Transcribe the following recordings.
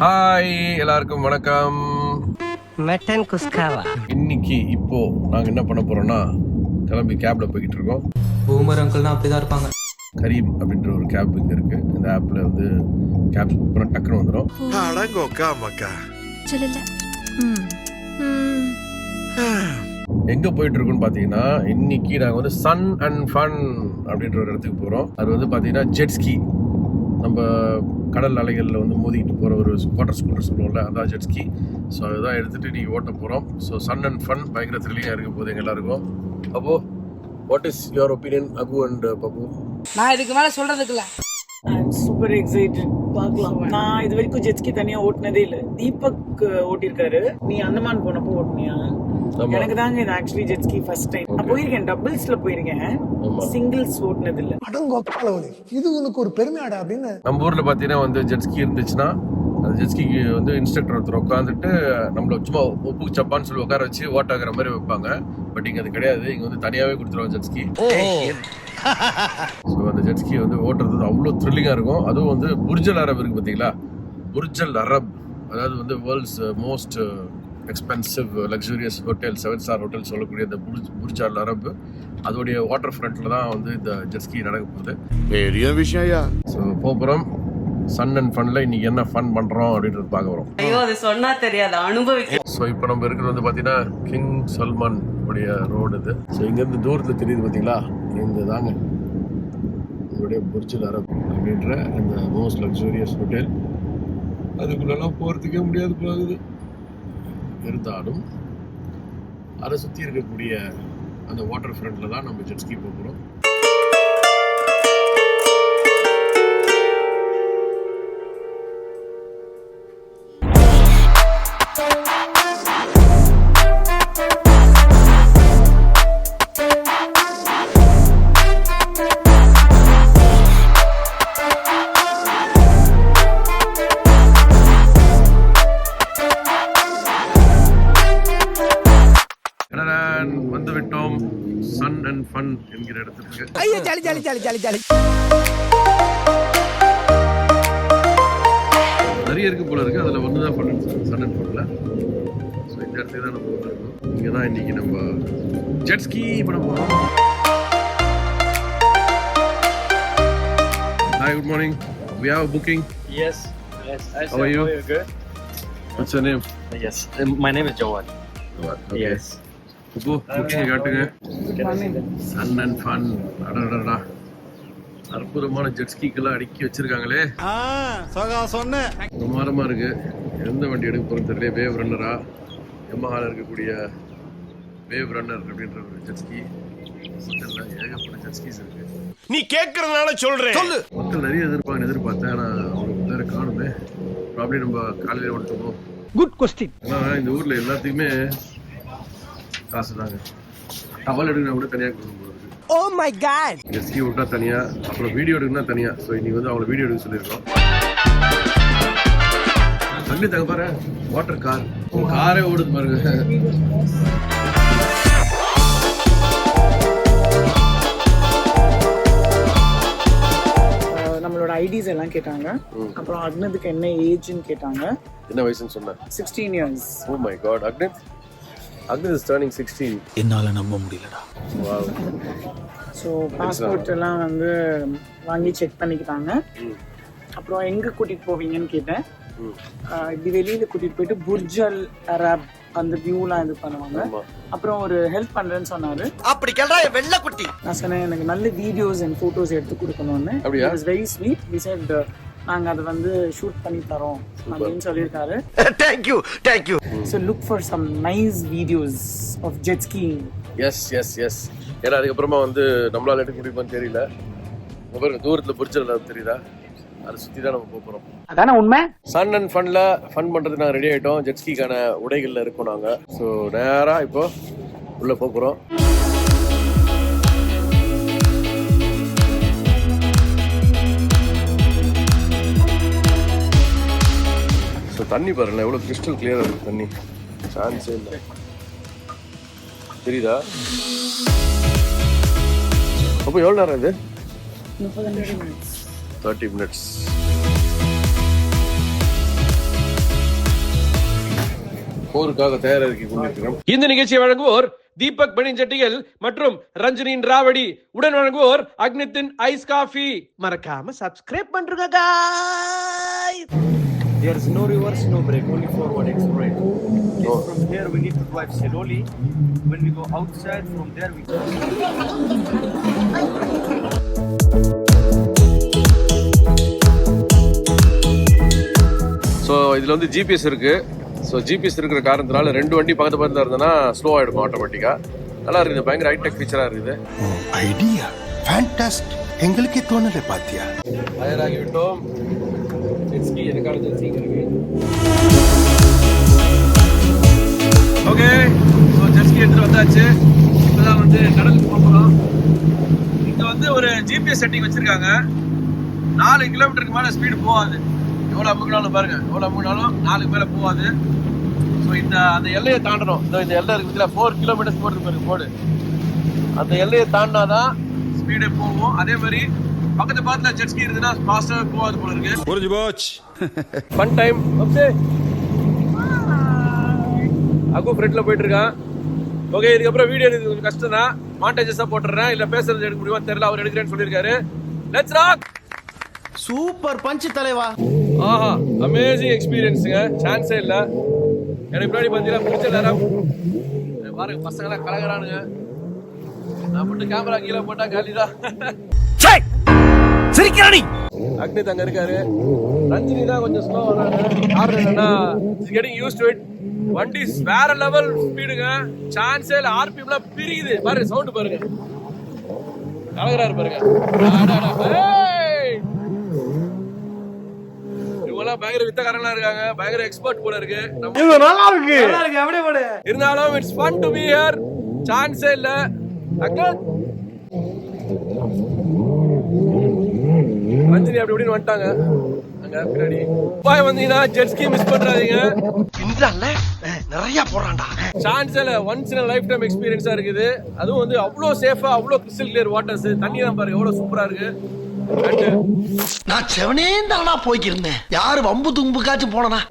Hi எல்லாருக்கும் வணக்கம். Mutton குஸ்காவா. இன்னைக்கு இப்போ நாங்க என்ன பண்ண போறோம்னா கிளம்பி கேப்ல போய்கிட்டு இருக்கோம். பூமர் அங்கிள்னா அப்படிதான் இருப்பாங்க. கரீம் அப்படின்ற ஒரு கேப் இங்க இருக்கு. இந்த ஆப்ல வந்து கேப் புக் பண்ண டக்குன்னு வந்துடும். எங்க போயிட்டு இருக்கோம்னு பாத்தீங்கன்னா இன்னைக்கு நாங்க வந்து சன் அண்ட் ஃபன் அப்படின்ற ஒரு இடத்துக்கு போறோம். அது வந்து பாத்தீங்கன்னா ஜெட்ஸ்கி, நம்ம கடல் அலைகளில் வந்து மோதிக்கிட்டு போகிற ஒரு வாட்டர் ஸ்கூட்டர் சொல்லுவோம்ல, அதான் ஜெட்ஸ்கி. ஸோ அதுதான் எடுத்துகிட்டு நீங்கள் ஓட்ட போகிறோம். ஸோ சன் அண்ட் ஃபன் பயங்கர த்ரில்லிங்காக இருக்க போகுது எங்கள் எல்லாருக்கும். அப்போ what is your opinion Agu and Pappu? நான் இதுக்கு மேலே சொல்கிறதுக்குல சூப்பர் எக்ஸைட்டட். பார்க்கலாம். நான் இது வரைக்கும் ஜெட்ஸ்கி தனியா ஓட்டினதே இல்ல. தீபக் ஓட்டிருக்காரு. நீ அந்தமான் போனப்போ ஓட்டினியா? எனக்கு தாங்க இது ஆக்சுவலி ஜெட்ஸ்கி ஃபர்ஸ்ட் டைம். நான் போயிருக்கேன், டபுள்ஸ்ல போயிருக்கேன், சிங்கிள்ஸ் ஓட்டினது இல்ல. இது உனக்கு ஒரு பெருமையாடா அப்படின்னு. நம்ம ஊர்ல பாத்தீங்கன்னா வந்து ஜெட்ஸ்கி இருந்துச்சுன்னா அந்த ஜெட்ஸ்கிக்கு வந்து இன்ஸ்ட்ரக்டர் ஒருத்தர் உட்காந்துட்டு நம்மள சும்மா ஒப்புக்கு சப்பான்னு சொல்லி உட்கார வச்சு ஓட்டாக்குற மாதிரி வைப்பாங்க. பட் இங்க அது கிடையாது. இங்க வந்து தனியாவே கொடுத்துருவாங்க ஜெட்ஸ்கி. ஸோ அந்த ஜெட்ஸ்கி வந்து ஓட்டுறது அவ்வளோ த்ரில்லிங்காக இருக்கும். அதுவும் வந்து புர்ஜல் அரப் இருக்குது பார்த்தீங்களா, புர்ஜல் அரப், அதாவது வந்து world's most expensive luxurious hotel, 7-star hotel சொல்லக்கூடிய இந்த புர்ஜல் அரப், அதோடைய வாட்டர் ஃப்ரண்ட்டில் தான் வந்து இந்த ஜெட்ஸ்கி நடக்க போகுது. பெரிய விஷயம். ஸோ போகிறோம் சன் அண்ட் ஃபன்ல இன்னைக்கு என்ன ஃபன் பண்ணுறோம் அப்படின்றது பார்க்க வரோம். ஐயோ அது சொன்னா தெரியாது, அனுபவிக்க. ஸோ இப்போ நம்ம இருக்கிறது வந்து பார்த்தீங்கன்னா கிங் சல்மான் உடைய ரோடு இது. ஸோ இங்கேருந்து தூரத்தில் தெரியுது பார்த்தீங்களா, இந்த தாங்க இதோடைய புர்ஜல் அரப் அப்படின்ற இந்த மோஸ்ட் லக்ஸூரியஸ் ஹோட்டல். அதுக்குள்ளெல்லாம் போகிறதுக்கே முடியாது போகுது. இருந்தாலும் அதை சுற்றி இருக்கக்கூடிய அந்த வாட்டர் ஃப்ரண்ட்டில் தான் நம்ம ஜெட்ஸ்கி போகிறோம். வந்து விட்டோம் சன் அண்ட் ஃபன் என்கிற இடத்துக்கு. ஐயோ jolly jolly jolly jolly jolly. நிறைய இருக்கு போல இருக்கு. அதுல ஒண்ணுதான் ஃபன் சன் அண்ட் ஃபன்ல. ஸோ இந்த இடத்துக்கு தான் நம்ம போகிறோம். இங்கே தான் இன்னைக்கு நம்ம ஜெட்ஸ்கி பண்ண போகிறோம். Hi, good morning. We have a booking. Yes. How are you? Good. What's your name? Yes. My name is Johan. Okay. Yes. இப்போ புக்கிங் காட்டுங்க. Sun and fun. அடடடா, அற்புதமான ஜெட்ஸ்கிக்கெல்லாம் அடுக்கி வச்சிருக்காங்களே. பிரமாதமா இருக்கு. எந்த வண்டி எடுக்க போறது தெரியல. வேவ் ரன்னரா, யமஹால இருக்கக்கூடிய வேவ் ரன்னர் அப்படின்ற ஒரு ஜெட்ஸ்கி. ஏகப்பட்ட ஜெட்ஸ்கிஸ் இருக்கு. நீ கேட்கறதுனால சொல்றேன். மக்கள் நிறைய எதிர்பார்த்தேன். ஆனா அவங்களுக்கு வேற காணுமே. ப்ராப்ளம் நம்ம காலையில ஓட்டுவோம். Good question. ஆனா இந்த ஊர்ல எல்லாத்துக்குமே காசு தாங்க. டவல் எடுக்கணும் கூட தனியாக கொடுக்கும். ஓ மை காட். ஜெட்ஸ்கி விட்டா தனியா, அப்புறம் வீடியோ எடுக்கணும்னா தனியா. ஸோ இன்னைக்கு வந்து அவங்களை வீடியோ எடுக்க சொல்லியிருக்கோம். தண்ணி தங்க பாரு, வாட்டர் கார், காரே ஓடுது பாருங்க. நம்மளோட ஐடிஸ் எல்லாம் கேட்டாங்க. அப்புறம் அக்னதுக்கு என்ன ஏஜ்னு கேட்டாங்க. என்ன வயசுன்னு சொன்னேன்? 16 years. Oh my God. Agnath is turning 16. என்னால நம்ப முடியலடா. வாவ். ஸோ பாஸ்போர்ட் எல்லாம் வந்து வாங்கி செக் பண்ணிக்கிட்டாங்க. அப்புறம் எங்க கூட்டிட்டு போவீங்கன்னு கேட்டேன். இப்படி வெளியில கூட்டிட்டு போயிட்டு புர்ஜல் அரப் அந்த வியூலாம் இது பண்ணுவாங்க. அப்புறம் ஒரு ஹெல்ப் பண்றேன்னு சொன்னாரு. அப்படி கேட்டா வெள்ள குட்டி. நான் சொன்னேன் எனக்கு நல்ல வீடியோஸ் அண்ட் போட்டோஸ் எடுத்து கொடுக்கணும்னு. அப்படியா? It was very sweet. We set நாங்க அதை வந்து ஷூட் பண்ணி தரோம் அப்படின்னு சொல்லியிருக்காரு. Thank you. So look for some nice videos of jet skiing. Yes. ஏன்னா அதுக்கப்புறமா வந்து நம்மளால எடுக்க முடியுமான்னு தெரியல. தூரத்துல புரிச்சல தெரியுதா, அதை சுற்றி தான் நம்ம போகிறோம். அதானே உண்மை. சன் அண்ட் ஃபன்ல ஃபன் பண்ணுறது நாங்கள் ரெடி ஆகிட்டோம். ஜெட்ஸ்கிக்கான உடைகளில் இருக்கோம் நாங்கள். ஸோ நேராக இப்போ உள்ளே போகிறோம். ஸோ தண்ணி பாருங்களேன், எவ்வளோ கிறிஸ்டல் கிளியராக இருக்குது தண்ணி. சான்ஸே இல்லை. தெரியுதா? அப்போ எவ்வளோ நேரம் இது? 30 minutes. போருக்காக தயாராகி கொண்டிருக்கிறோம். இந்த நிகழ்ச்சியை வழங்குவோர் தீபக் பனின் சட்டிகள் மற்றும் ரஞ்சனின் ராவடி. உடன் வழங்குவோர் அக்னித்தின் ஐஸ் காஃபி. மறக்காம சப்ஸ்கிரைப் பண்றீங்க guys. There is no reverse, no brake, only forward accelerate. From here we need to drive slowly. When we go outside, from there we go. So இதில் வந்து ஜிபிஎஸ் இருக்கு. ஸோ ஜிபிஎஸ் இருக்கிற காரணத்தினால 2 வண்டி பக்கத்து பக்கத்தில் இருந்ததுன்னா ஸ்லோ ஆகிடும் ஆட்டோமேட்டிக்காக. நல்லா இருக்குது, பயங்கர ஹைடெக் ஃபீச்சராக இருக்குது. Idea fantastic. எங்களுக்கே தோணலை பாத்தியா. தயாராகி விட்டோம். ஜெட்ஸ்கி எனக்கான ஜெட்ஸ்கி இருக்கு. ஓகே, ஸோ ஜெட்ஸ்கி எடுத்துகிட்டு வந்தாச்சு. இப்போதான் வந்து கடலுக்கு போகிறோம். இங்கே வந்து ஒரு ஜிபிஎஸ் செட்டிங் வச்சுருக்காங்க. 4 கிலோமீட்டருக்கு மேலே ஸ்பீடு போகாது. எவ்வளோ அமுக்கினாலும் பாருங்க, எவ்வளோ அமுக்கினாலும் 4 மேலே போகாது. ஸோ அந்த எல்லையை தாண்டணும். இந்த எல்லை இருக்குதுல 4 கிலோமீட்டர்ஸ் போகிறது பாருங்க போடு. அந்த எல்லையை தாண்டினாதான் ஸ்பீடே போகும். அதே மாதிரி பக்கத்து பக்கத்தில் ஜெட்ஸ்கி இருக்குதுன்னா ஃபாஸ்ட்டாக போகாது போல இருக்கு. புரிஞ்சு போச்சு. Fun time. ஓகே, அகு ஃப்ரெண்ட்ல போயிட்டு இருக்கான். ஓகே, இதுக்கப்புறம் வீடியோ எடுக்கிறது கொஞ்சம் கஷ்டம் தான். மாண்டேஜஸாக போட்டுறேன், இல்லை பேசுறது எடுக்க முடியுமா தெரியல. அவர் எடுக்கிறேன்னு சொல்லியிருக்காரு. Let's rock. சூப்பர் பஞ்ச் தலைவா. ஆஹா, அமேசிங் எக்ஸ்பீரியன்ஸுங்க, சான்ஸே இல்லை. எனக்கு முன்னாடி பார்த்தீங்கன்னா பிடிச்ச நேரம் பாருங்க, பசங்களாம் கலகிறானுங்க. நான் மட்டும் கேமரா கீழே போட்டா காலிதான். சிரிக்கிறானி. அக்னித் அங்க இருக்காரு. ரஞ்சினி தான் கொஞ்சம் ஸ்லோ வராங்க. காரணம் என்னன்னா is getting used to it. வண்டி வேற லெவல் ஸ்பீடுங்க, சான்ஸே இல்லை. ஆர்பிஎம்லாம் பிரிக்குது பாருங்க, சவுண்ட் பாருங்க, கலகிறாரு பாருங்க. இவங்கெல்லாம் பயங்கர வித்தக்காரங்களா இருக்காங்க, பயங்கர எக்ஸ்பர்ட் போல இருக்கு. நல்லா இருக்கு. அப்படியே போடு. இருந்தாலும் it's fun to be here. சான்ஸே இல்ல. ரஞ்சினி அப்படி இப்படின்னு வந்துட்டாங்க. அங்க பின்னாடி பாய் வந்தீங்கன்னா ஜெட்ஸ்கி மிஸ் பண்றாதீங்க. பின்றால நிறைய போறான்டா. சான்ஸ் இல்ல. ஒன்ஸ் இன் லைஃப் டைம் எக்ஸ்பீரியன்ஸா இருக்குது. அதுவும் வந்து அவ்வளோ சேஃபா, அவ்வளோ கிறிஸ்டல் கிளியர் வாட்டர்ஸ். தண்ணி தான் பாருங்க எவ்வளவு சூப்பரா இருக்கு. நான் செவனேந்தானா போய்க்கிருந்தேன். யாரு வம்பு தும்புக்காச்சும் போனா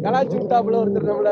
கலாச்சி விட்டாப்புல ஒருத்தர் நம்மள.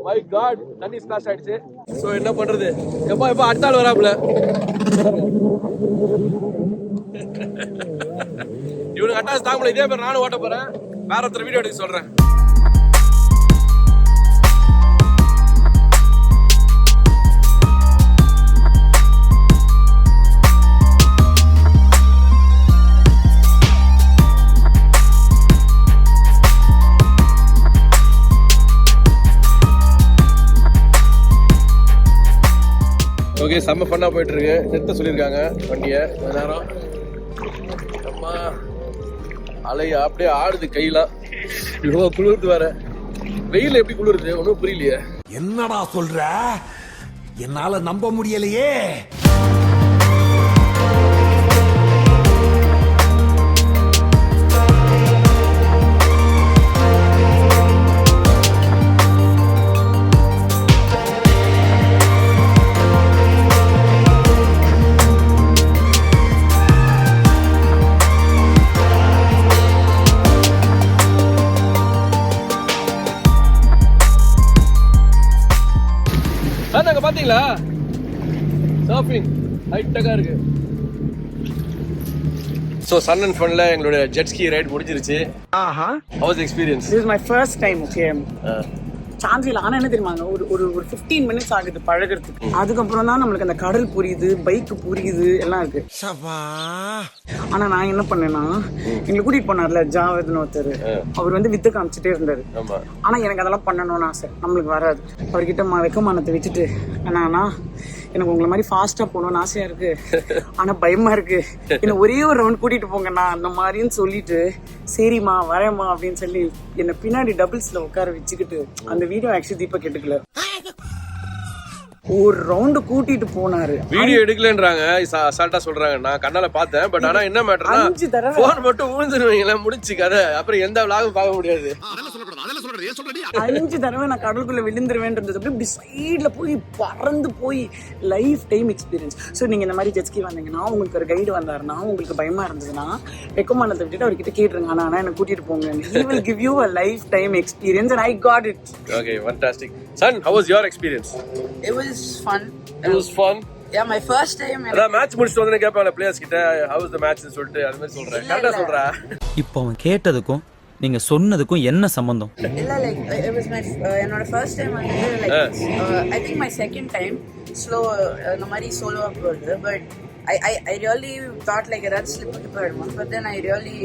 மை காட், தண்ணி ஸ்பிளாஷ் ஆயிடுச்சு. சோ என்ன பண்றது? எப்பா எப்பா அடுத்த ஆள் வராப்புல. இவனுக்கு அட்டாஸ் தாங்கல. இதே மாதிரி நானும் ஓட்ட போறேன். வேற ஒருத்தர் வீடியோ எடுக்க சொல்றேன். ஓகே, செம்ம ஃபன்னாக போயிட்டு இருக்கு. நிறுத்த சொல்லியிருக்காங்க வண்டியை கொஞ்ச நேரம். அம்மா அலை அப்படியே ஆடுது கையெல்லாம். இவ்வளோ குளிர்ந்து வர. வெயில் எப்படி குளிருது ஒன்றும் புரியலையே. என்னடா சொல்ற? என்னால நம்ப முடியலையே. அங்க பாத்தீங்களா சர்ஃபிங் ஹைட்டக்கா இருக்கு. சோ சன் அண்ட் ஃபன்ல எங்களுடைய ஜெட்ஸ்கி ரைட் முடிஞ்சிருச்சு. ஆஹா, how was the experience? this is my first time. Okay, chance இல்லை. ஆனால் என்ன தெரியுமாங்க, ஒரு 15 மினிட்ஸ் ஆகுது பழகிறதுக்கு. அதுக்கப்புறம் தான் நம்மளுக்கு அந்த கடல் புரியுது, பைக்கு புரியுது, எல்லாம் இருக்கு. ஆனால் நான் என்ன பண்ணேன்னா, எங்களை கூட்டிட்டு போனார்ல ஜாவத்னு ஒருத்தர், அவர் வந்து வித்து காமிச்சிட்டே இருந்தாரு. ஆனால் எனக்கு அதெல்லாம் பண்ணணும்னு ஆசை, நம்மளுக்கு வராது. அவர்கிட்ட வெக்கமானத்தை வச்சுட்டு, அண்ணா எனக்கு உங்களை மாதிரி ஃபாஸ்டா போகணும்னு ஆசையா இருக்கு, ஆனா பயமா இருக்கு, என்ன ஒரே ஒரு ரவுண்ட் கூட்டிட்டு போங்கண்ணா அந்த மாதிரின்னு சொல்லிட்டு, சரிம்மா வரேம்மா அப்படின்னு சொல்லி என்னை பின்னாடி டபுள்ஸ்ல உட்கார வச்சுக்கிட்டு, அந்த வீடியோ ஆக்சுவலி தீபக் எடுக்கல, ஒரு ரவுண்டு கூட்டிட்டு போனாரு. வீடியோ எடுக்கலன்றாங்க, அசால்ட்டா சொல்றாங்க. நான் கண்ணால பார்த்தேன். பட் ஆனா என்ன மேட்டர்னா, போன் மட்டும் ஊழ்ந்துருவீங்களா, முடிச்சு கதை. அப்புறம் எந்த விளாகும் பார்க்க முடியாது. 5 தடவை நான் கடலுக்குள்ள விழுந்துருவேன்றது அப்படி சைட்ல போய் பறந்து போய் லைஃப் டைம் எக்ஸ்பீரியன்ஸ். ஸோ நீங்க இந்த மாதிரி ஜெட்ஸ்கி வந்தீங்கன்னா உங்களுக்கு ஒரு கைடு வந்தாருன்னா உங்களுக்கு பயமா இருந்ததுன்னா வெக்கமானத்தை விட்டுட்டு அவர்கிட்ட கேட்டுருங்க, ஆனா என்ன கூட்டிட்டு போங்க. He will give you a lifetime experience and I got it. Okay, fantastic. Son, how was your experience? It was fun. It was fun. Yeah, my first time. அதான் மேட்ச் முடிச்சிட்டு வந்து கேட்பாங்க பிளேயர்ஸ் கிட்ட how was the match னு சொல்லிட்டு அது மாதிரி சொல்றேன். கரெக்ட்டா சொல்றா? இப்போ அவன் கேட்டதுக்கும் நீங்க சொன்னதுக்கும் என்ன சம்பந்தம்? இல்ல like it was my என்னோட first time வந்து like I think my second time slow இந்த மாதிரி solo போறது. But I really thought like ஏதாவது slip போயிடுமா. But then I really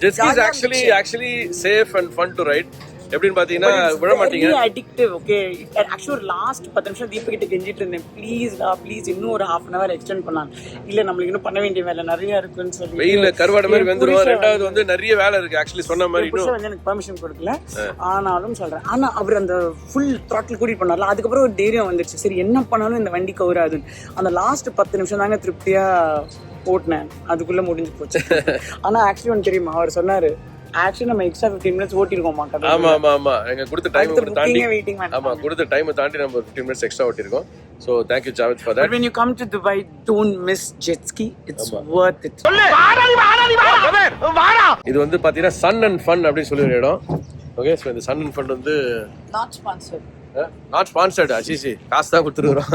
Jet ski is actually safe and fun to ride. எப்படின்னு பாத்தீங்கன்னா விட மாட்டீங்க. Very addictive. Okay, actually last 10 நிமிஷம் தீபக் கிட்ட கெஞ்சிட்டு இருந்தேன், ப்ளீஸ் இன்னும் ஒரு half an hour எக்ஸ்டெண்ட் பண்ணலாம். இல்ல நம்மளுக்கு இன்னும் பண்ண வேண்டிய வேலை நிறைய இருக்குன்னு சொல்லி வெயில்ல கருவாடு மாதிரி வெந்துரும். ரெண்டாவது வந்து நிறைய வேலை இருக்கு ஆக்சுவலி சொன்ன மாதிரி. இன்னும் வந்து எனக்கு பெர்மிஷன் கொடுக்கல, ஆனாலும் சொல்றேன். ஆனா அவர் அந்த ஃபுல் த்ராட்டில் கூட்டிட்டு பண்ணார்ல, அதுக்கப்புறம் ஒரு தைரியம் வந்துருச்சு, சரி என்ன பண்ணாலும் இந்த வண்டி கவுராது. அந்த லாஸ்ட் 10 நிமிஷம் தாங்க திருப்தியா ஓட்டினேன், அதுக்குள்ள முடிஞ்சு போச்சு. ஆனா ஆக்சுவலி ஒன்று தெரியுமா, அவர் சொன்னாரு ஆக்சுவலி நம்ம எக்ஸ்ட்ரா 15 minutes ஓட்டிருக்கோம். ஆமா எங்க கொடுத்த டைம் தாண்டி வெயிட்டிங் ஆமா கொடுத்த டைம் தாண்டி நம்ம 15 minutes எக்ஸ்ட்ரா ஓட்டிருக்கோம். So thank you Javed for that. But when you come to Dubai, don't miss jet ski. It's worth it. இது வந்து பாத்தீங்கன்னா Sun and Fun அப்படி சொல்லி ஒரு இடம். ஓகே, சோ இந்த Sun and Fun வந்து not sponsored. Not sponsored. Assisi காசு தான் கொடுத்துருவோம்.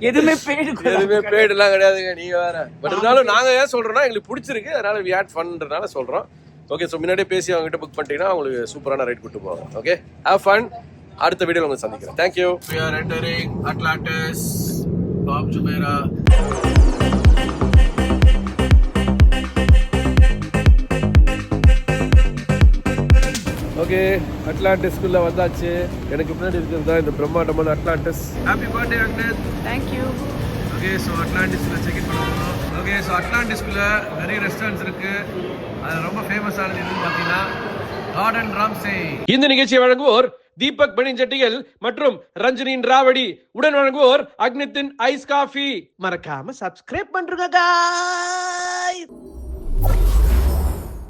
எதுவுமே பேடு எல்லாம் கிடையாதுங்க, நீங்க வேற. பட் இருந்தாலும் நாங்க ஏன் சொல்றோம்னா எங்களுக்கு பிடிச்சிருக்கு, அதனால we had funன்றனால சொல்றோம். ஓகே, ஸோ முன்னாடியே பேசி அவங்க கிட்ட புக் பண்ணிட்டீங்கன்னா உங்களுக்கு சூப்பரான ரைட் கூட்டு போவாங்க. Okay, have fun. அடுத்த வீடியோல உங்களை சந்திக்கிறேன். Thank you. We are entering Atlantis, Bob Jumeirah. Okay, அட்லாண்டிஸ்குள்ள வந்தாச்சு. எனக்கு முன்னாடி இருக்கிறது தான் இந்த பிரம்மாண்டமான Atlantis. Happy birthday Agneth. Thank you. Okay, so அட்லாண்டிஸ்ல செக் இன் பண்ணுவோம். ஓகே, ஸோ அட்லாண்டிஸ்குள்ள நிறைய ரெஸ்டாரண்ட்ஸ் இருக்கு. அது ரொம்ப ஃபேமஸானது எதுன்னு பார்த்தீங்கன்னா கார்டன் ராம்சே. இந்த நிகழ்ச்சியை வழங்குவோர் தீபக் பனிஞ்சட்டிகள் மற்றும் ரஞ்சனின் ராவடி. உடன் வழங்குவோர் அக்னித்தின் ஐஸ் காஃபி. மறக்காம சப்ஸ்கிரைப் பண்றீங்க.